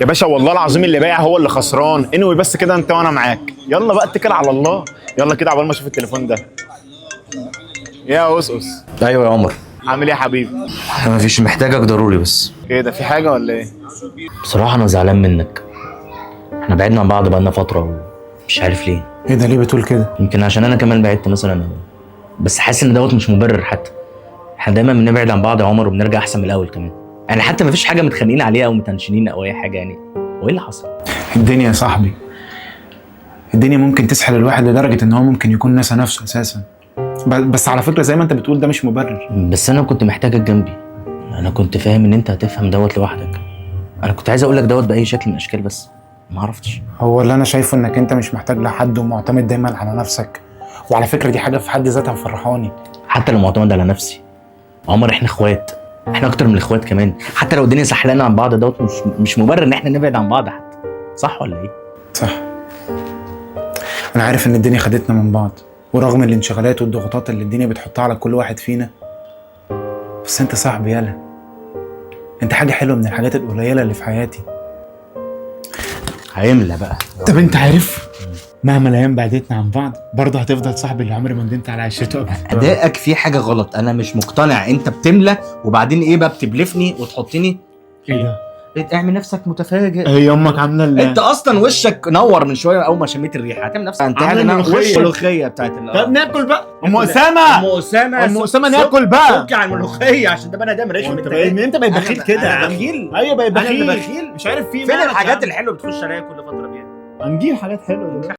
يا باشا والله العظيم اللي بايع هو اللي خسران، انوي بس كده انت وانا معاك. يلا بقى اتكل على الله. يلا كده عقبال ما اشوف التليفون ده. يا قصقص، ايوه يا عمر. عامل ايه يا حبيبي؟ ما فيش، محتاجك ضروري بس. ايه ده، في حاجه ولا ايه؟ بصراحه انا زعلان منك. احنا بعدنا عن بعض بقالنا فتره ومش عارف ليه. ايه ده، ليه بتقول كده؟ يمكن عشان انا كمان بعدت مثلا، بس حاسس ان دوت مش مبرر حتى. احنا دايما بنبعد عن بعض يا عمر وبنرجع احسن من الاول كمان. يعني حتى ما فيش حاجه متخانقين عليها او متنشنين او اي حاجه يعني. هو ايه اللي حصل؟ الدنيا يا صاحبي، الدنيا ممكن تسحل الواحد لدرجة ان هو ممكن يكون ناسي نفسه اساسا. بس على فكرة زي ما انت بتقول ده مش مبرر. بس انا كنت محتاجك جنبي. انا كنت فاهم ان انت هتفهم دوت لوحدك. انا كنت عايز اقول لك دوت باي شكل من الاشكال بس ما عرفتش. هو اللي انا شايفه انك انت مش محتاج لحد ومعتمد دايما على نفسك، وعلى فكرة دي حاجة في حد ذاتها مفرحاني. حتى لو معتمد على نفسي عمر، احنا اخوات. احنا اكتر من الاخوات كمان. حتى لو الدنيا سحلانه عن بعض دوت مش مبرر ان احنا نبعد عن بعض حتى. صح ولا ايه؟ صح. انا عارف ان الدنيا خدتنا من بعض، ورغم الانشغالات والضغوطات اللي الدنيا بتحطها على كل واحد فينا، بس انت صاحبي يالا. انت حاجة حلوة من الحاجات القليلة اللي في حياتي. هيملى بقى. طب انت عارف، مهما الايام بعدتنا عن بعض برضه هتفضل صاحبي اللي عمري ما ندمت على عشرته ابدا. ادائك فيه حاجه غلط، انا مش مقتنع. انت بتملى وبعدين ايه بقى، بتبلفني وتحطني. ايه ده؟ اعمل نفسك متفاجئ. هي امك عامله انت اصلا وشك نور من شويه اول ما شميت الريحه. هتعمل نفسك انت عامل قاعد ملوخية. وش ملوخيه بتاعت طب ناكل بقى. ام اسامه، ام اسامه ناكل بقى. فك عن الملوخيه عشان ده بني ادم رخم. انت بقيت بخيل كده يا عم. بخيل. ايوه بقيت انا اللي بخيل. بخيل. مش عارف في فين مالك يا الحاجات عم؟ الحلوه بتخش عليا كل فتره بيها؟ هنجيب حاجات حلوه دلوقتي.